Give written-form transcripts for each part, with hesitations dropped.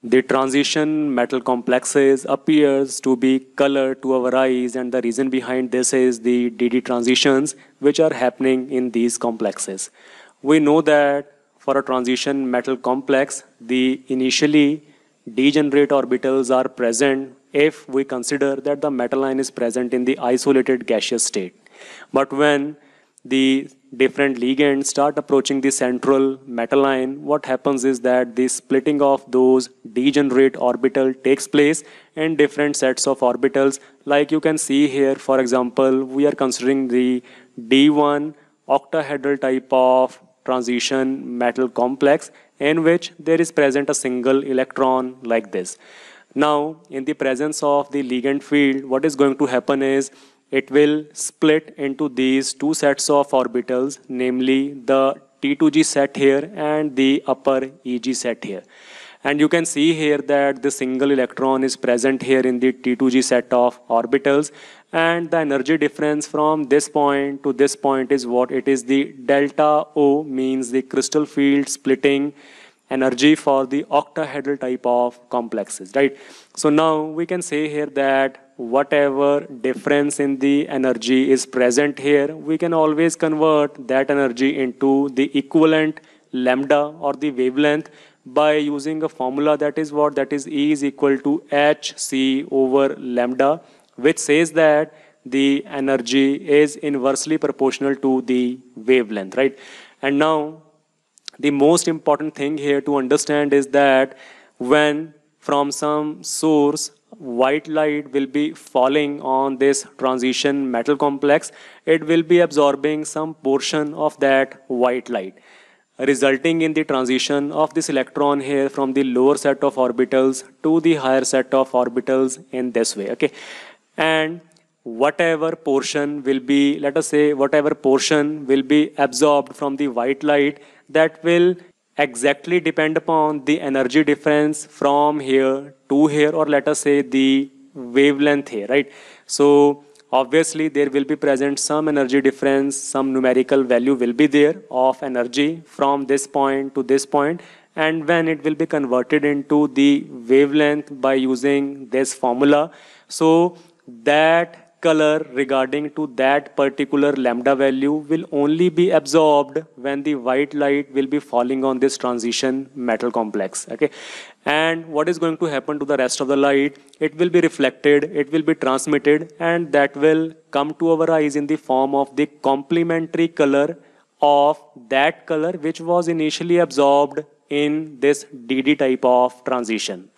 The transition metal complexes appears to be colored to our eyes, and the reason behind this is the DD transitions which are happening in these complexes. We know that for a transition metal complex, the initially degenerate orbitals are present if we consider that the metal ion is present in the isolated gaseous state. But when the different ligands start approaching the central metal ion, what happens is that the splitting of those degenerate orbital takes place in different sets of orbitals. Like you can see here, for example, we are considering the D1 octahedral type of transition metal complex in which there is present a single electron like this. Now, in the presence of the ligand field, what is going to happen is it will split into these two sets of orbitals, namely the T2G set here and the upper EG set here. And you can see here that the single electron is present here in the T2G set of orbitals, and the energy difference from this point to this point is what? It is the delta O, means the crystal field splitting energy for the octahedral type of complexes, right? So now we can say here that whatever difference in the energy is present here, we can always convert that energy into the equivalent lambda or the wavelength by using a formula that is what? That is E is equal to hc over lambda, which says that the energy is inversely proportional to the wavelength, right? And now the most important thing here to understand is that when from some source white light will be falling on this transition metal complex, it will be absorbing some portion of that white light, resulting in the transition of this electron here from the lower set of orbitals to the higher set of orbitals in this way, okay? And whatever portion will be, let us say, whatever portion will be absorbed from the white light, that will exactly depend upon the energy difference from here to here, or let us say the wavelength here, right? So obviously there will be present some energy difference, some numerical value will be there of energy from this point to this point, and when it will be converted into the wavelength by using this formula, so that color regarding to that particular lambda value will only be absorbed when the white light will be falling on this transition metal complex, okay? And what is going to happen to the rest of the light? It will be reflected, it will be transmitted, and that will come to our eyes in the form of the complementary color of that color which was initially absorbed in this DD type of transition.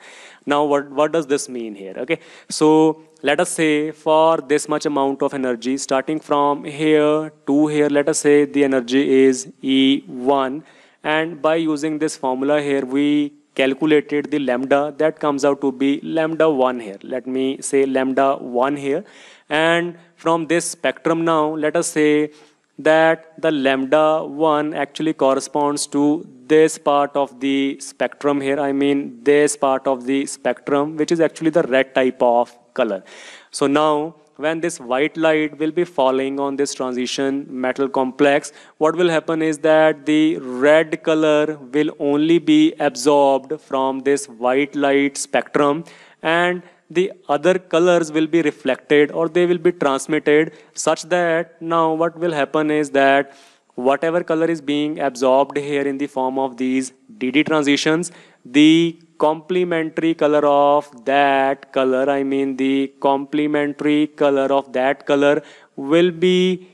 Now what does this mean here? Okay, so let us say for this much amount of energy starting from here to here, let us say the energy is E1, and by using this formula here we calculated the lambda, that comes out to be lambda 1 here. Let me say lambda 1 here, and from this spectrum now let us say that the lambda 1 actually corresponds to this part of the spectrum here. I mean this part of the spectrum which is actually the red type of color. So now when this white light will be falling on this transition metal complex, what will happen is that the red color will only be absorbed from this white light spectrum, and the other colors will be reflected or they will be transmitted, such that now what will happen is that whatever color is being absorbed here in the form of these DD transitions, the complementary color of that color, I mean the complementary color of that color will be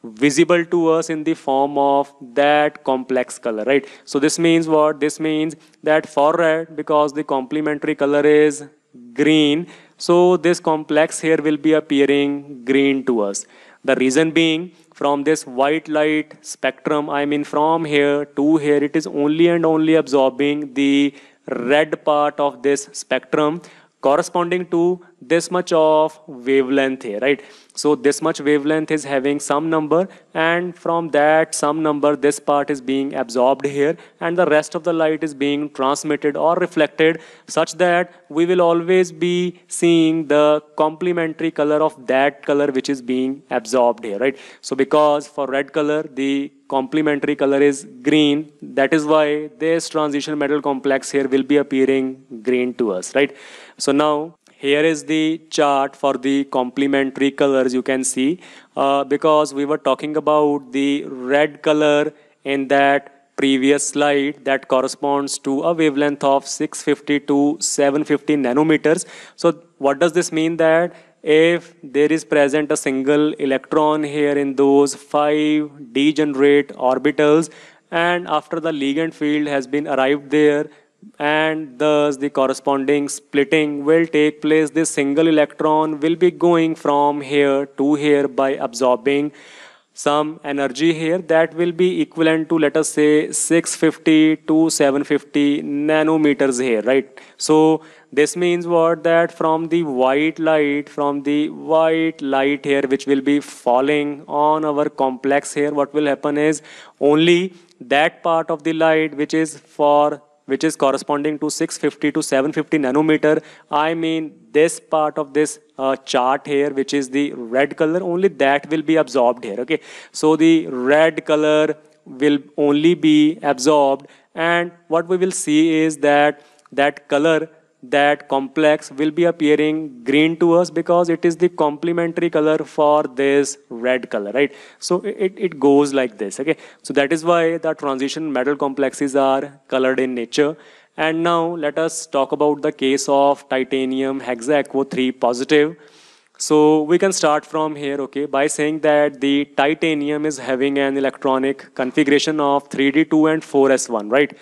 visible to us in the form of that complex color, right? So this means what? This means that for red, because the complementary color is green, so this complex here will be appearing green to us. The reason being, from this white light spectrum, I mean from here to here, it is only and only absorbing the red part of this spectrum corresponding to this much of wavelength here, right? So this much wavelength is having some number, and from that some number this part is being absorbed here, and the rest of the light is being transmitted or reflected, such that we will always be seeing the complementary color of that color which is being absorbed here, right? So because for red color the complementary color is green, that is why this transition metal complex here will be appearing green to us, right? So now here is the chart for the complementary colors. You can see because we were talking about the red color in that previous slide that corresponds to a wavelength of 650 to 750 nanometers. So what does this mean? That if there is present a single electron here in those 5 degenerate orbitals, and after the ligand field has been arrived there, and thus the corresponding splitting will take place, this single electron will be going from here to here by absorbing some energy here that will be equivalent to, let us say, 650 to 750 nanometers here, right? So this means what? That from the white light here which will be falling on our complex here, what will happen is only that part of the light which is corresponding to 650 to 750 nanometer, I mean this part of this chart here which is the red color, only that will be absorbed here, okay? So the red color will only be absorbed, and what we will see is that that color, that complex will be appearing green to us because it is the complementary color for this red color, right? So it goes like this, okay? So that is why the transition metal complexes are colored in nature. And now let us talk about the case of titanium hexaquo 3 positive. So we can start from here, okay, by saying that the titanium is having an electronic configuration of 3d2 and 4s1, right?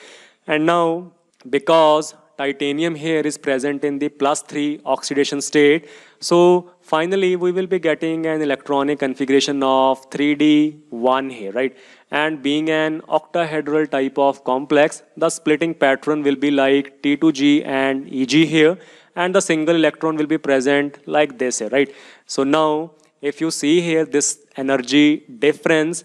And now because titanium here is present in the +3 oxidation state, so finally we will be getting an electronic configuration of 3d1 here, right? And being an octahedral type of complex, the splitting pattern will be like T2G and EG here, and the single electron will be present like this here, right? So now if you see here this energy difference,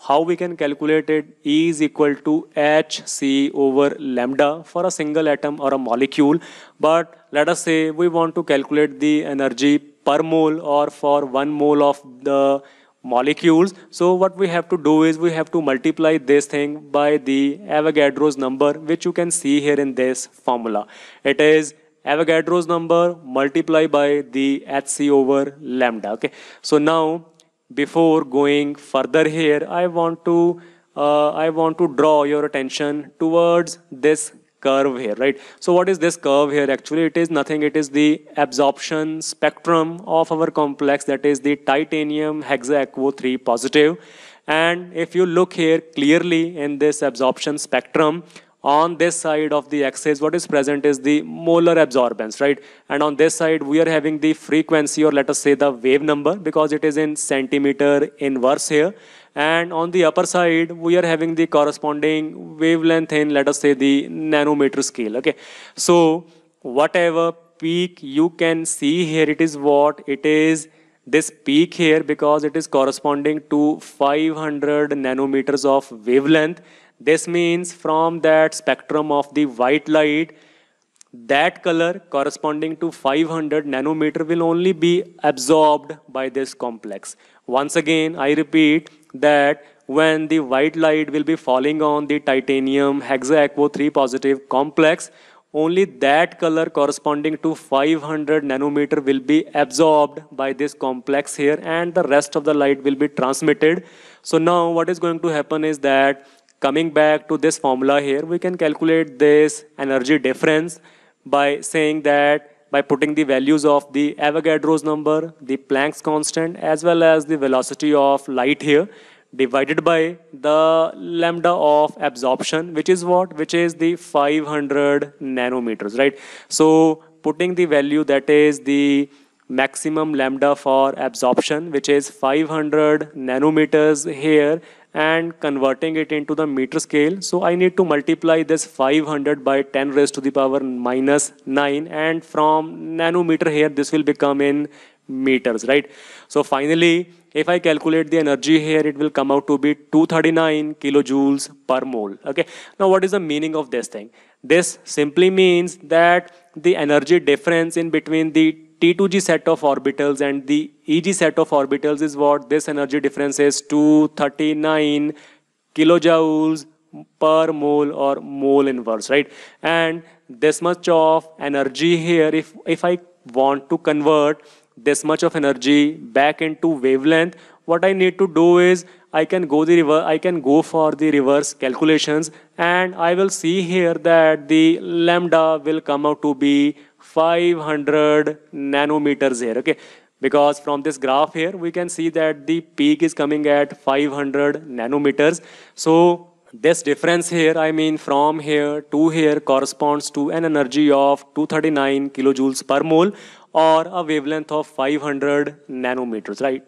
how we can calculate it? E is equal to Hc over lambda for a single atom or a molecule. But let us say we want to calculate the energy per mole or for 1 mole of the molecules. So what we have to do is we have to multiply this thing by the Avogadro's number, which you can see here in this formula. It is Avogadro's number multiplied by the Hc over lambda, okay? So now before going further here, I want to draw your attention towards this curve here, right? So what is this curve here? Actually, it is nothing. It is the absorption spectrum of our complex, that is the titanium hexaquo 3 positive. And if you look here clearly in this absorption spectrum, on this side of the axis, what is present is the molar absorbance, right? And on this side, we are having the frequency, or let us say the wave number, because it is in centimeter inverse here. And on the upper side, we are having the corresponding wavelength in, let us say, the nanometer scale, okay? So whatever peak you can see here, it is what? It is this peak here, because it is corresponding to 500 nanometers of wavelength. This means from that spectrum of the white light, that color corresponding to 500 nanometer will only be absorbed by this complex. Once again, I repeat that when the white light will be falling on the titanium hexaquo 3 positive complex, only that color corresponding to 500 nanometer will be absorbed by this complex here, and the rest of the light will be transmitted. So now what is going to happen is that, coming back to this formula here, we can calculate this energy difference by saying that, by putting the values of the Avogadro's number, the Planck's constant, as well as the velocity of light here, divided by the lambda of absorption, which is what? Which is the 500 nanometers, right? So putting the value, that is the maximum lambda for absorption, which is 500 nanometers here, and converting it into the meter scale. So I need to multiply this 500 by 10 raised to the power minus 9, and from nanometer here this will become in meters, right? So finally, if I calculate the energy here, it will come out to be 239 kilojoules per mole. Okay. Now what is the meaning of this thing? This simply means that the energy difference in between the T2G set of orbitals and the EG set of orbitals is what this energy difference is, 239 kilojoules per mole or mole inverse, right? And this much of energy here, if I want to convert this much of energy back into wavelength, what I need to do is I can go for the reverse calculations, and I will see here that the lambda will come out to be 500 nanometers here. Okay, because from this graph here we can see that the peak is coming at 500 nanometers. So this difference here, I mean from here to here, corresponds to an energy of 239 kilojoules per mole or a wavelength of 500 nanometers, right?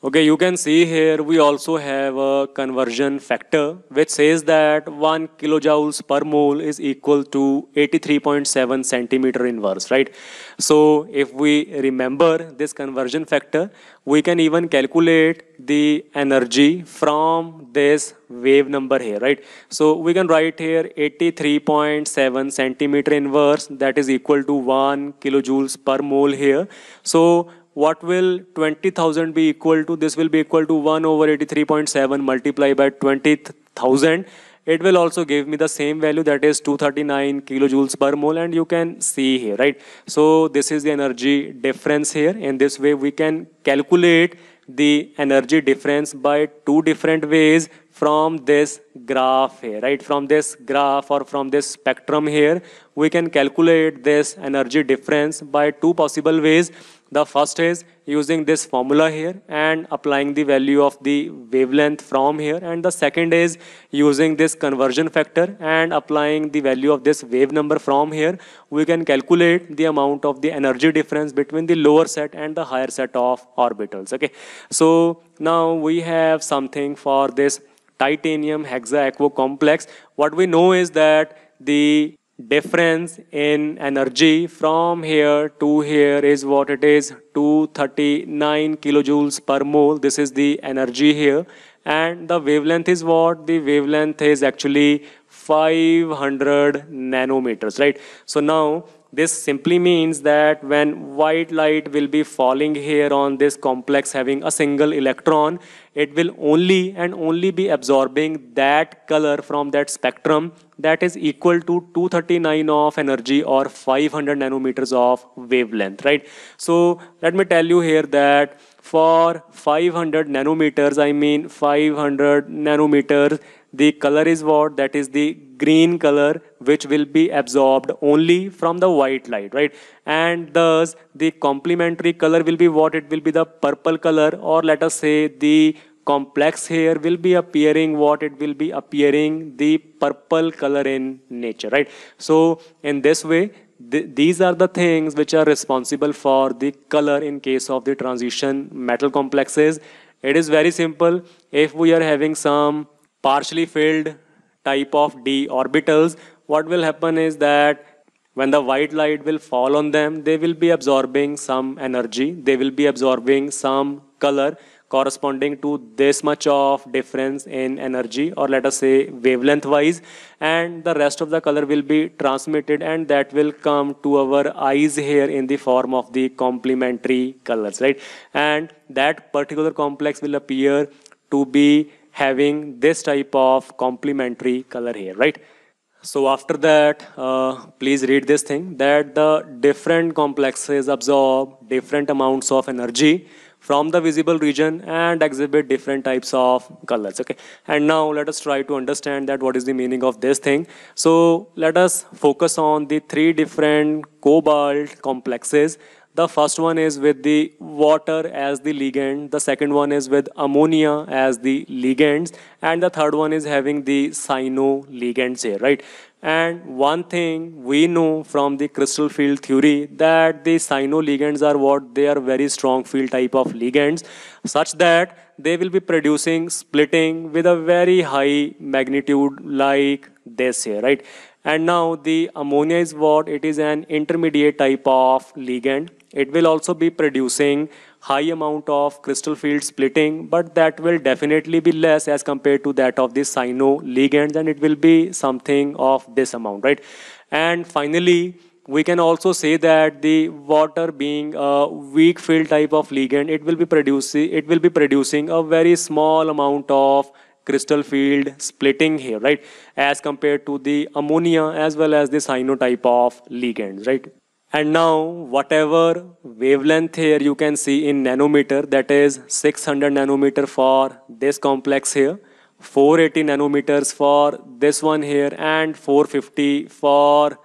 Okay, you can see here we also have a conversion factor which says that 1 kilojoules per mole is equal to 83.7 centimeter inverse, right? So if we remember this conversion factor, we can even calculate the energy from this wave number here, right? So we can write here 83.7 centimeter inverse, that is equal to 1 kilojoules per mole here. So what will 20,000 be equal to? This will be equal to 1 over 83.7 multiplied by 20,000. It will also give me the same value, that is 239 kilojoules per mole, and you can see here, right? So this is the energy difference here. In this way we can calculate the energy difference by two different ways from this graph here, right? From this graph or from this spectrum here, we can calculate this energy difference by two possible ways. The first is using this formula here and applying the value of the wavelength from here, and the second is using this conversion factor and applying the value of this wave number from here. We can calculate the amount of the energy difference between the lower set and the higher set of orbitals. Okay, so now we have something for this titanium hexa-aquo complex. What we know is that the difference in energy from here to here is what it is, 239 kilojoules per mole. This is the energy here, and the wavelength is what? The wavelength is actually 500 nanometers, right? So now this simply means that when white light will be falling here on this complex having a single electron, it will only and only be absorbing that color from that spectrum that is equal to 239 of energy or 500 nanometers of wavelength, right? So let me tell you here that for 500 nanometers, I mean 500 nanometers, the color is what? That is the green color, which will be absorbed only from the white light, right? And thus the complementary color will be what? It will be the purple color, or let us say the complex here will be appearing what? It will be appearing the purple color in nature, right? So in this way, these are the things which are responsible for the color in case of the transition metal complexes. It is very simple. If we are having some partially filled type of d orbitals, what will happen is that when the white light will fall on them, they will be absorbing some energy, they will be absorbing some color corresponding to this much of difference in energy, or let us say wavelength wise, and the rest of the color will be transmitted, and that will come to our eyes here in the form of the complementary colors, right? And that particular complex will appear to be having this type of complementary color here, right? So after that, please read this thing, that the different complexes absorb different amounts of energy from the visible region and exhibit different types of colors. Okay, and now let us try to understand that what is the meaning of this thing. So let us focus on the three different cobalt complexes. The first one is with the water as the ligand, the second one is with ammonia as the ligands, and the third one is having the cyano ligands here, right? And one thing we know from the crystal field theory that the cyano ligands are what they are very strong field type of ligands, such that they will be producing splitting with a very high magnitude like this here, right? And now the ammonia is what? It is an intermediate type of ligand. It will also be producing high amount of crystal field splitting, but that will definitely be less as compared to that of the cyano ligands, and it will be something of this amount, right? And finally, we can also say that the water being a weak field type of ligand, it will be producing a very small amount of crystal field splitting here, right, as compared to the ammonia as well as the cyano type of ligands, right? And now whatever wavelength here you can see in nanometer, that is 600 nanometer for this complex here, 480 nanometers for this one here, and 450 for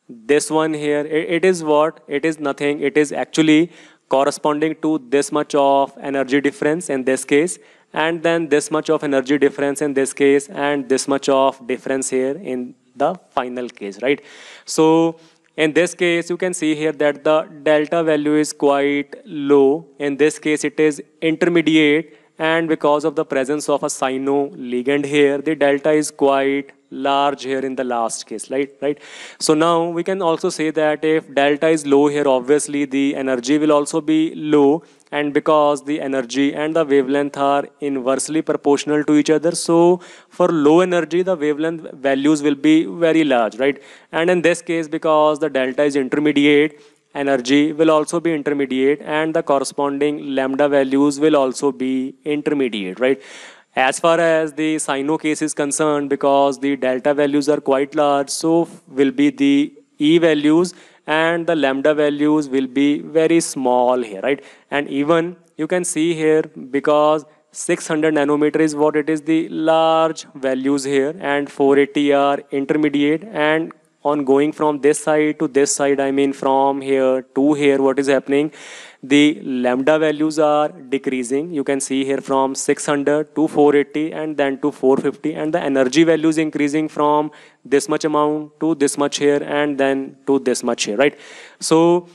this one here. It is what? It is nothing. It is actually corresponding to this much of energy difference in this case, and then this much of energy difference in this case, and this much of difference here in the final case, right? So in this case, you can see here that the delta value is quite low. In this case, it is intermediate, and because of the presence of a cyano ligand here, the delta is quite large here in the last case, right? So now we can also say that if delta is low here, obviously the energy will also be low, and because the energy and the wavelength are inversely proportional to each other, so for low energy the wavelength values will be very large, right? And in this case, because the delta is intermediate, energy will also be intermediate, and the corresponding lambda values will also be intermediate, right? As far as the cyano case is concerned, because the delta values are quite large, so will be the E values, and the lambda values will be very small here, right? And even you can see here, because 600 nanometer is what it is the large values here, and 480 are intermediate, and on going from this side to this side, I mean from here to here, what is happening? The lambda values are decreasing. You can see here from 600 to 480 and then to 450, and the energy values increasing from this much amount to this much here and then to this much here, right? So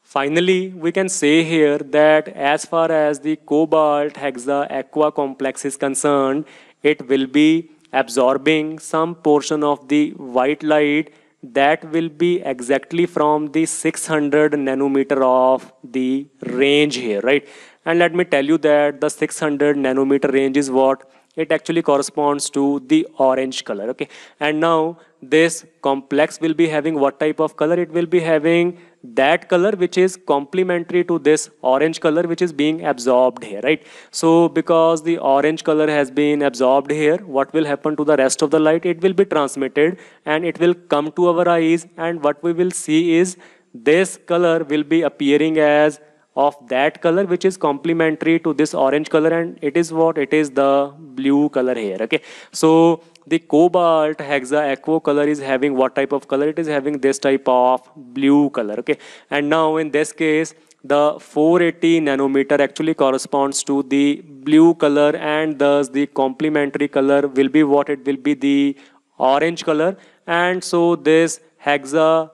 finally, we can say here that as far as the cobalt hexa aqua complex is concerned, it will be absorbing some portion of the white light that will be exactly from the 600 nanometer of the range here, right? And let me tell you that the 600 nanometer range is what? It actually corresponds to the orange color, okay? And now this complex will be having what type of color? It will be having that color which is complementary to this orange color which is being absorbed here, right? So because the orange color has been absorbed here, what will happen to the rest of the light? It will be transmitted and it will come to our eyes, and what we will see is this color will be appearing as of that color which is complementary to this orange color, and it is what? It is the blue color here, okay? So the cobalt hexa aqua color is having what type of color? It is having this type of blue color, okay? And now in this case, the 480 nanometer actually corresponds to the blue color, and thus the complementary color will be what? It will be the orange color. And so this hexa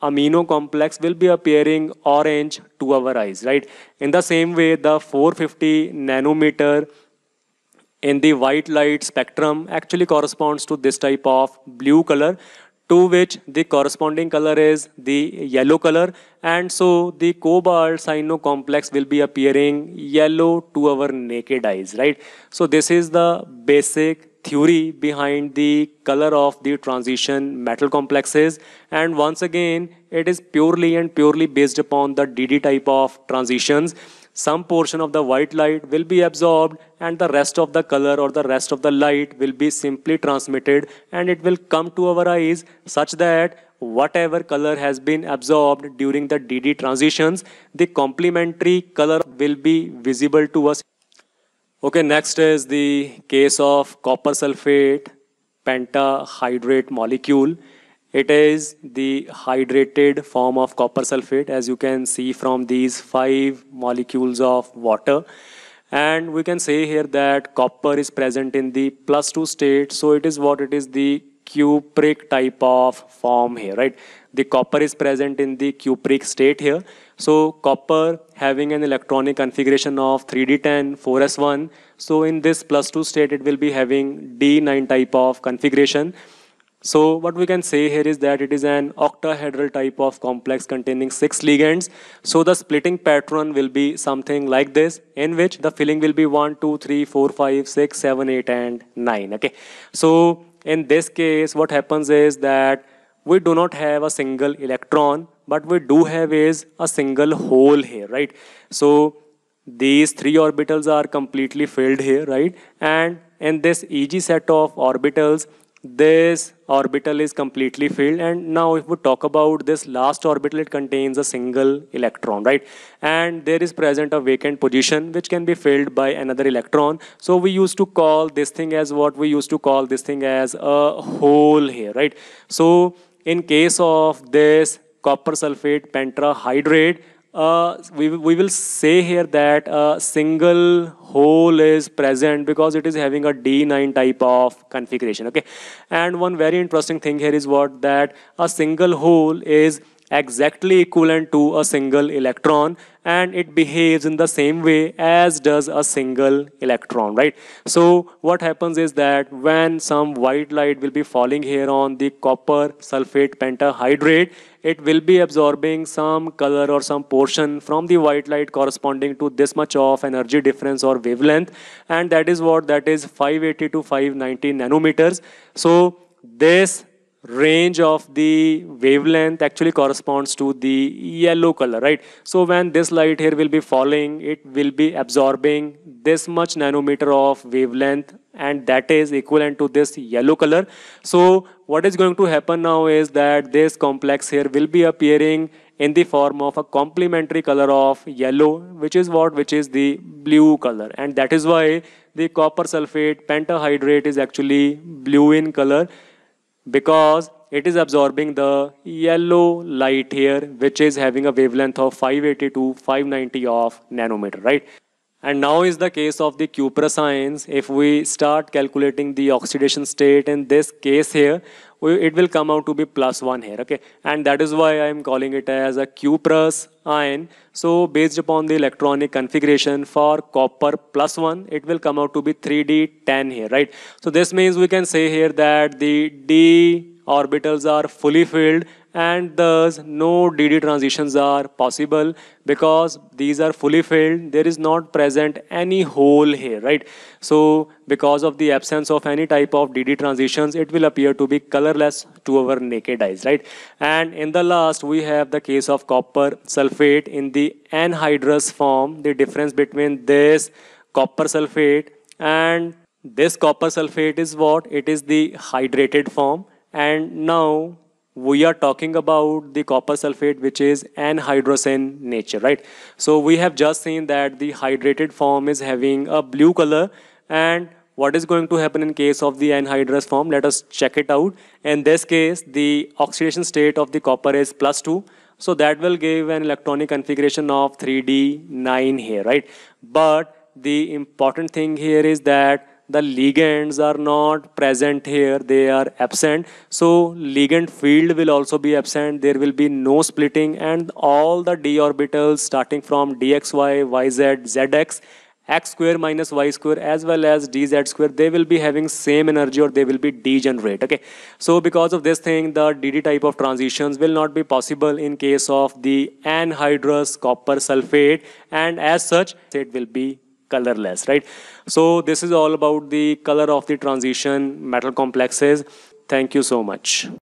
amino complex will be appearing orange to our eyes, right? In the same way, the 450 nanometer in the white light spectrum actually corresponds to this type of blue color, to which the corresponding color is the yellow color, and so the cobalt cyano complex will be appearing yellow to our naked eyes, right? So this is the basic theory behind the color of the transition metal complexes, and once again it is purely and purely based upon the DD type of transitions. Some portion of the white light will be absorbed, and the rest of the color or the rest of the light will be simply transmitted, and it will come to our eyes such that whatever color has been absorbed during the DD transitions, the complementary color will be visible to us. Okay, next is the case of copper sulfate pentahydrate molecule. It is the hydrated form of copper sulfate, as you can see from these 5 molecules of water. And we can say here that copper is present in the +2 state. So it is what? It is the cupric type of form here, right? The copper is present in the cupric state here. So copper having an electronic configuration of 3d10 4s1. So in this +2 state, it will be having d9 type of configuration. So what we can say here is that it is an octahedral type of complex containing 6 ligands. So the splitting pattern will be something like this, in which the filling will be 1, 2, 3, 4, 5, 6, 7, 8, and 9. Okay. So in this case, what happens is that we do not have a single electron, but we do have is a single hole here, right? So these 3 orbitals are completely filled here, right? And in this EG set of orbitals, this orbital is completely filled. And now if we talk about this last orbital, it contains a single electron, right? And there is present a vacant position which can be filled by another electron. So we used to call this thing as what? We used to call this thing as a hole here, right? So in case of this copper sulfate pentahydrate, we will say here that a single hole is present because it is having a D9 type of configuration. Okay, and one very interesting thing here is what, that a single hole is exactly equivalent to a single electron, and it behaves in the same way as does a single electron, right? So what happens is that when some white light will be falling here on the copper sulfate pentahydrate, it will be absorbing some color or some portion from the white light corresponding to this much of energy difference or wavelength, and that is what, that is 580 to 590 nanometers. So this range of the wavelength actually corresponds to the yellow color, right? So when this light here will be falling, it will be absorbing this much nanometer of wavelength, and that is equivalent to this yellow color. So what is going to happen now is that this complex here will be appearing in the form of a complementary color of yellow, which is what, which is the blue color, and that is why the copper sulfate pentahydrate is actually blue in color, because it is absorbing the yellow light here, which is having a wavelength of 580 to 590 of nanometer, right? And now is the case of the cuprous ions. If we start calculating the oxidation state in this case here, it will come out to be +1 here, okay? And that is why I am calling it as a cuprous ion. So based upon the electronic configuration for copper +1, it will come out to be 3d10 here, right? So this means we can say here that the d orbitals are fully filled, and thus no DD transitions are possible because these are fully filled. There is not present any hole here, right? So because of the absence of any type of DD transitions, it will appear to be colorless to our naked eyes, right? And in the last, we have the case of copper sulfate in the anhydrous form. The difference between this copper sulfate and this copper sulfate is what? It is the hydrated form. And now we are talking about the copper sulfate, which is anhydrous in nature, right? So we have just seen that the hydrated form is having a blue color, and what is going to happen in case of the anhydrous form? Let us check it out. In this case, the oxidation state of the copper is +2. So that will give an electronic configuration of 3d9 here, right? But the important thing here is that the ligands are not present here, they are absent. So ligand field will also be absent, there will be no splitting, and all the d orbitals starting from dxy, yz, zx, x square minus y square as well as dz square, they will be having same energy, or they will be degenerate, okay? So because of this thing, the DD type of transitions will not be possible in case of the anhydrous copper sulfate, and as such it will be colorless, right? So this is all about the color of the transition metal complexes. Thank you so much.